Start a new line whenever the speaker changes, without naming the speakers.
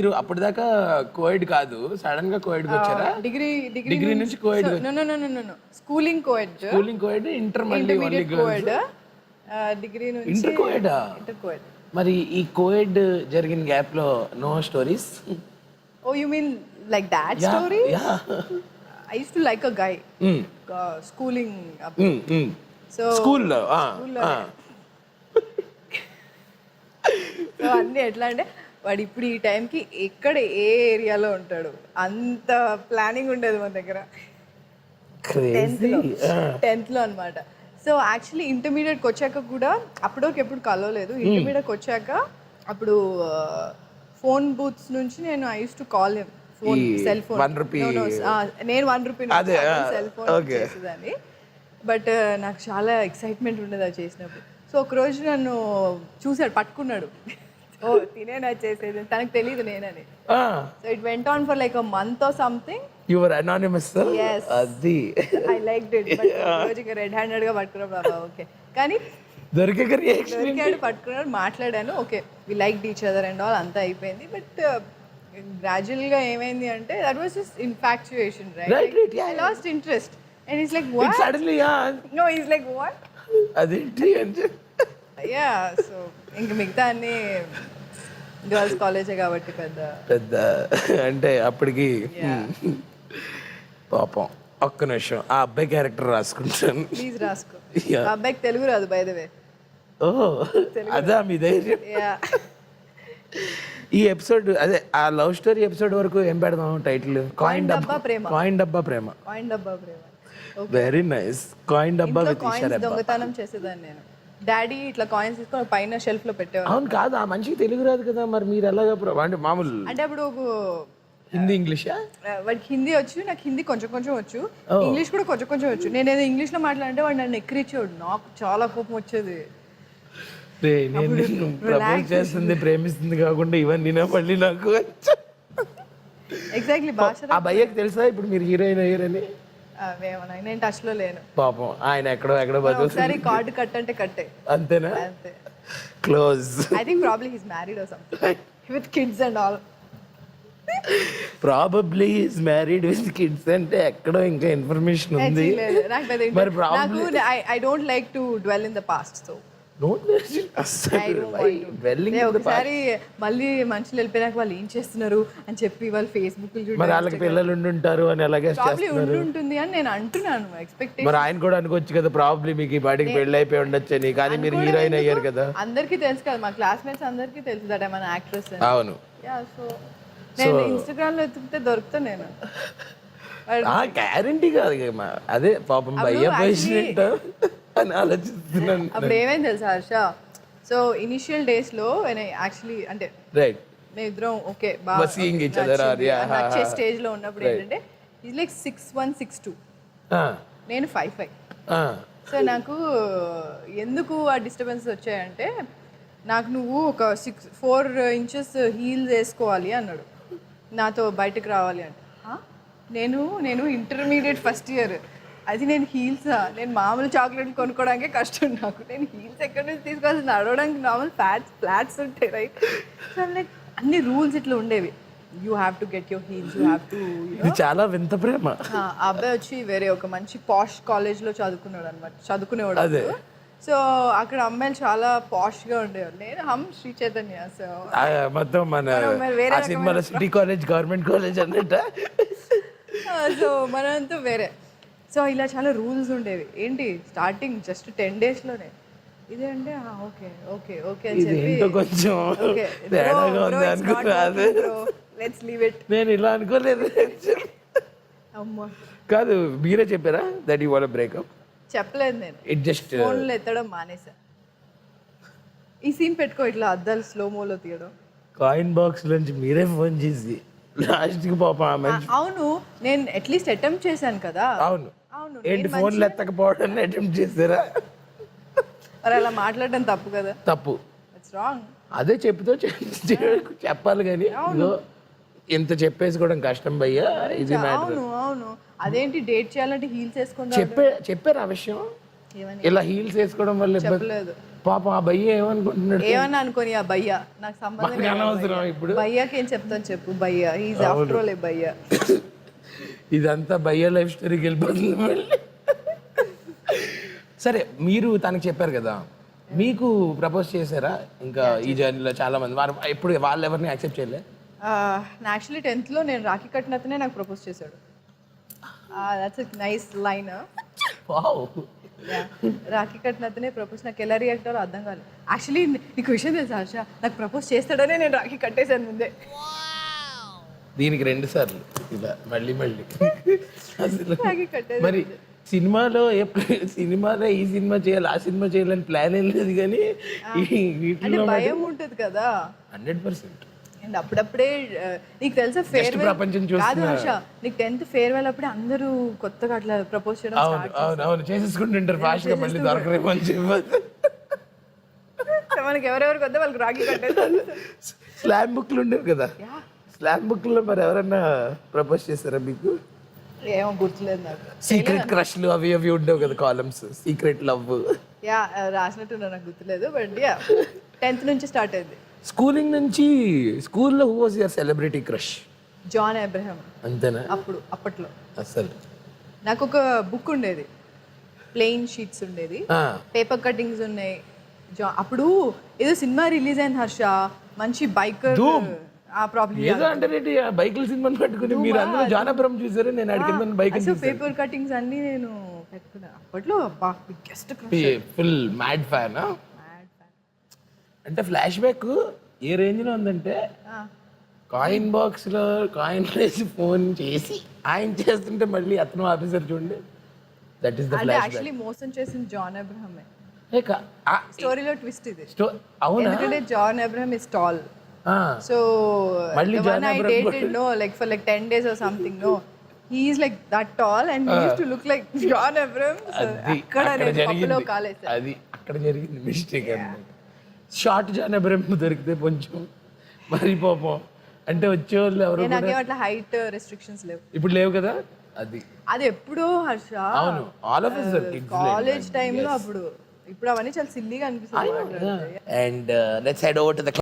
మీరు అప్పటిదాకా కోయిడ్ కాదు, సడన్ గా కోయిడ్ వచ్చారా? డిగ్రీ నుంచి coed.
No schooling coed,
schooling coed, inter మళ్ళీ only
intermediate
girls.
Coed, degree నుంచి
ఇంటర్ కోయిడా?
Inter coed.
మరి ఈ కోయిడ్ జరిగిన గ్యాప్ లో no stories?
Oh you mean like that story? I use to like a guy schooling so
స్కూల్లో
so అన్నీ ఎట్లా అంటే వాడు ఇప్పుడు ఈ టైంకి ఎక్కడ ఏ ఏరియాలో ఉంటాడు అంత ప్లానింగ్ ఉండేది మన దగ్గర. టెన్త్లో అనమాట. సో యాక్చువల్లీ ఇంటర్మీడియట్కి వచ్చాక కూడా అప్పటికి ఎప్పుడు కలవలేదు. ఇంటర్మీడియట్కి వచ్చాక అప్పుడు ఫోన్ బూత్స్ నుంచి నేను I use to call him phone, cell phone. నేను ₹1 సెల్ ఫోన్ చేసేదాన్ని. బట్ నాకు చాలా ఎక్సైట్మెంట్ ఉండేది అది చేసినప్పుడు. సో ఒకరోజు నన్ను చూసాడు, పట్టుకున్నాడు. ఓ తినేనా చేసేది, తనకు తెలియదు నేనని. So it went on for like a month or something.
You were anonymous.
yes
అది
I liked it. బట్ రోజుకి రెడ్ హ్యాండెడ్ గా పట్టుకున్నాడు బాబా. ఓకే కానీ దొరికాడు, పట్టుకున్నాడు, మాట్లాడాను. Okay we like each other and all, అంతా అయిపోయింది. బట్ గ్రాడ్యువల్ గా ఏమైంది అంటే that was just infatuation, right? I lost interest and he's like what
suddenly
no he's like what
అదేంటి అంటే
యా. సో ఇంక మిగతా అన్ని గర్ల్స్ కాలేజే కాబట్టి పెద్ద
అంటే అప్పటికి పాపం. ఒక్క నిమిషం ఆ అబ్బాయి క్యారెక్టర్ రాసుకుంటాను.
ప్లీజ్ రాసుకో. ఆ అబ్బాయికి తెలుగు రాదు బై ద వే.
ఓ అదా మీ ధైర్యం. ఈ ఎపిసోడ్ అదే ఆ లవ్ స్టోరీ ఎపిసోడ్ వరకు ఏం పెడదాం టైటిల్? కాయిన్ డబ్బా ప్రేమ. కాయిన్ డబ్బా ప్రేమ. Very nice. కాయిన్ డబ్బా విత్
కాయిన్స్ దొంగతనం చేసేదాన్ని నేను. డాడీ ఇట్లా కాయిన్స్ తీసుకొని పైన షెల్ఫ్ లో పెట్టేవారు.
అవును కాదు, ఆ మనిషికి తెలుగు రాదు కదా, మరి మీరు ఎలాగా అంటే మామూలు
అంటే అప్పుడు
హిందీ ఇంగ్లీషా?
వాడికి హిందీ వచ్చు, నాకు హిందీ కొంచెం కొంచెం వచ్చు, ఇంగ్లీష్ కూడా కొంచెం కొంచెం వచ్చు. నేను ఏదో ఇంగ్లీష్ లో మాట్లాడంటే వాడు నన్ను ఎక్కిరిచ్చేవాడు. నాకు చాలా కోపం వచ్చేది.
నేను ప్రపోజ్ చేస్తుంది ప్రేమిస్తుంది కాకుండా ఇవన్నీ మళ్ళీ నాకు
ఎగ్జాక్ట్లీ భాష.
ఆ భయ్యకి తెలుసా ఇప్పుడు మీరు హీరోయిన్ అయ్యారని?
నేను టచ్ లో లేను
పాపం. ఆయన ఎక్కడో
ఒకసారి కార్డు కట్ అంటే కట్టే,
అంతేనా?
అంతే.
Close.
I think probably his married or something with kids and all.
Probably is married with kids అంటే ఎక్కడో ఇంకా ఇన్ఫర్మేషన్ ఉంది.
మరి నాకు I don't like to dwell in the past. So ఒకసారి మళ్ళీ మనుషులు వెళ్ళిపోయినాక వాళ్ళు ఏం చేస్తున్నారు అని చెప్పి వాళ్ళు ఫేస్బుక్
మరి వాళ్ళకి పిల్లలు ఉండుంటారు అని అలాగే
ఉంటుంది అని నేను అంటున్నాను. ఎక్స్పెక్టేషన్
మరి ఆయన కూడా అనుకోవచ్చు కదా, ప్రాబ్లీ మీకు ఈ బాడీకి పెళ్ళి అయిపోయి ఉండొచ్చని. కానీ మీరు హీరోయిన్ అయ్యారు కదా.
అందరికీ తెలుసు కదా, మా క్లాస్మేట్స్ అందరికీ తెలుసు that I am an actress.
అవును.
సో నేను ఇన్స్టాగ్రామ్ లో ఎత్తుకితే దొరుకుతా నేను.
గ్యారంటీ కాదు అదే పాపం భయ్య పేషెంట్ అని ఆలోచిస్తున్నాను.
అప్పుడు ఏమైంది తెలుసా హర్ష? సో ఇనిషియల్ డేస్ లో యాక్చువల్లీ అంటే
రైట్
మేము ఇద్దరం ఓకే బాగా నచ్చే స్టేజ్ లో ఉన్నప్పుడు ఏంటంటే ఈజ్ లైక్ 6'1", 6'2", నేను 5'5". సో నాకు ఎందుకు ఆ డిస్టర్బెన్స్ వచ్చాయంటే, నాకు నువ్వు ఒక 4 inches హీల్స్ వేసుకోవాలి అన్నాడు, నాతో బయటకు రావాలి అంటే. నేను ఇంటర్మీడియట్ ఫస్ట్ ఇయర్, అది నేను హీల్సా? నేను మామూలు చాక్లెట్ కొనుక్కోవడానికే కష్టం నాకు. నేను హీల్స్ ఎక్కడి నుంచి తీసుకోవాల్సి, నడవడానికి నార్మల్ ఫ్లాట్స్ ఉంటాయి, రైట్? సో లైక్ అన్ని రూల్స్ ఇట్లా ఉండేవి. You have to get your heels, you have to.
ఇది చాలా వింత ప్రేమ.
ఆ అబ్బాయి వచ్చి వేరే ఒక మంచి పాష్ కాలేజ్లో చదువుకునేవాడు. సో అక్కడ అమ్మాయిలు చాలా పాష్ గా ఉండేవారు. నేను శ్రీ చైతన్య. సో
మొత్తం మన సినిమాలో సిటీ కాలేజ్, గవర్నమెంట్ కాలేజ్ అన్నట్ట.
సో మనంతా వేరే. సో ఇలా చాలా రూల్స్ ఉండేవి. ఏంటి స్టార్టింగ్ జస్ట్ 10 days లోనే ఇదే అంటే ఓకే ఓకే ఓకే అని చెప్పి
కొంచెం
లెట్స్ లీవ్ ఇట్.
నేను ఇలా అనుకోలేదు.
అమ్మా
కాదు, మీరే చెప్పారా దట్ యు వాంట్ బ్రేకప్?
చెప్పలేదు నేను.
ఇట్ జస్ట్
ఫోన్లో ఎత్తడం మానేసా. ఈ సీన్ పెట్టుకో, ఇట్లా అద్దాలు స్లోమోలో తీయడం.
కాయిన్ బాక్స్ నుంచి మీరే ఫోన్ చేసి లాస్ట్ కి పాపం.
అవును, నేను అట్లీస్ట్ అటెంప్ట్ చేశాను కదా.
అవును అవును. ఏంటి ఫోన్లు ఎత్తకపోవడం అటెంప్ట్ చేసారా?
మరి అలా మాట్లాడడం తప్పు కదా.
తప్పు.
It's wrong.
అదే చెప్తూ చెప్పాలి కానీ ఇంత చెప్పేసుకోవడం కష్టం భయ్యా. ఇది
అవును అవును. అదేంటి డేట్ చేయాలంటే హీల్స్ వేసుకోండి
చెప్పారు ఆ విషయం. ఇలా హీల్స్ వేసుకోవడం వల్ల
చెప్పలేదు.
పాపం ఆ భయ్య ఏమనుకుంటున్నాడు?
ఏమన్నా అనుకోని ఆ భయ్య నాకు సంబంధం
మనకి అనవసరం ఇప్పుడు.
భయ్యాకి ఏం చెప్తాను చెప్పు, భయ్య ఈజ్ ఆఫ్టర్ ఆల్ ఏ భయ్య.
ఇదంతా భయ్య లైఫ్ స్టోరీకి వెళ్ళిపోతుంది మళ్ళీ. సరే, మీరు తనకి చెప్పారు కదా, మీకు ప్రపోజ్ చేశారా? ఇంకా ఈ జర్నీలో చాలా మంది వారు ఎప్పుడు వాళ్ళు ఎవరిని యాక్సెప్ట్ చేయలే?
యాక్చువల్లీ 10th లో నేను రాఖీ కట్టినతనే నాకు ప్రపోజ్ చేశాడు. That's nice line. రాఖీ కట్టినతనే ప్రపోజ్. నాకు ఎలా రియాక్ట్ అవ్వాలో అర్థం కాలేదు. యాక్చువల్లీ నీకు విషయం తెలుసా హర్ష, నాకు ప్రపోజ్ చేస్తాడనే నేను రాఖీ కట్టేశాను ముందే.
దీనికి 2 సార్లు ఇలా మళ్ళీ అసలు
రాఖీ కట్టేది.
మరి సినిమాలో సినిమాలో ఈ సినిమా చేయాలి ఆ సినిమా చేయాలని ప్లాన్ ఏం లేదు, కానీ
అంటే భయం ఉంటుంది కదా
100%.
అండ్ అప్పుడప్పుడే నీకు తెలుసా ఫేర్వెల్
ప్రపంచం
కాదు హర్ష, నీకు 10th ఫేర్వెల్ అప్పుడే అందరూ కొత్తగా అట్లా ప్రపోజ్ చేయడం స్టార్ట్
అవును చేసేసుకుంటుంటారు ఫాస్ట్ గా, మళ్ళీ దొరకరేమో అని చెప్పి.
మనకి ఎవరెవరికి వద్ద వాళ్ళకి రాఖీ కట్టేస్తారు.
స్లామ్ బుక్లు ఉండేవి కదా, స్లామ్ బుక్లో మరి ఎవరన్నా ప్రపోజ్ చేస్తారా మీకు?
ఏమో గుర్తులేదు నాకు.
సీక్రెట్ క్రష్లు అవి ఉండేవి కదా, కాలమ్స్, సీక్రెట్ లవ్.
రాసినట్టు నాకు గుర్తులేదు, బట్ 10th నుంచి స్టార్ట్ అయింది.
స్కూలింగ్ నుంచి స్కూల్లో who was your celebrity crush?
John Abraham.
అంతేనా?
అప్పట్లో
అసలు
నాకు ఒక బుక్ ఉండేది, ప్లెయిన్ షీట్స్ ఉండేది, పేపర్ కటింగ్స్ ఉన్నాయి. అప్పుడు ఏదో సినిమా రిలీజ్ అయింది హర్ష, మంచి బైకర్.
ఏదో అంటే బైకుల సినిమాని పెట్టుకుని మీరు అందరూ జాన్ అబ్రహం చూసారు, నేను అడిగిన బైక్
పేపర్ కటింగ్స్ అన్ని నేను పెట్టుకున్నా అప్పట్లో. Biggest
full mad fan. అంటే ఫ్లాష్ బ్యాక్ ఏ రేంజ్ లో ఉందంటే, కాయిన్ బాక్స్ లో కాయిన్ వేసి ఫోన్ చేసి ఆయన చేస్తుంటే మళ్ళీ అతను ఆఫీసర్ చూడండి, that is the flashback.
Actually మోసం చేసింది జాన్ అబ్రహమే. స్టోరీలో ట్విస్ట్ ఇది.
అవునా?
ఎందుకంటే John Abraham is tall. So the one I dated, no, like for like 10 days or something, no, he is like that tall and he used to look like John Abraham. అక్కడ
జరిగింది mistake అన్నమాట. Short John Abraham దొరికితే కొంచెం మరి పాపం, అంటే వచ్చేవాళ్ళు ఎవరు
నాకేం అట్లా హైట్ రెస్ట్రిక్షన్స్ లేవు,
ఇప్పుడు లేవు కదా.
అది ఎప్పుడో హర్ష,
అవును, ఆల్ ఆఫ్ us
కాలేజ్ టైంలో అప్పుడు. ఇప్పుడు అవన్నీ చాలా సిల్లీగా అనిపిస్తుంది.
And let's head over to the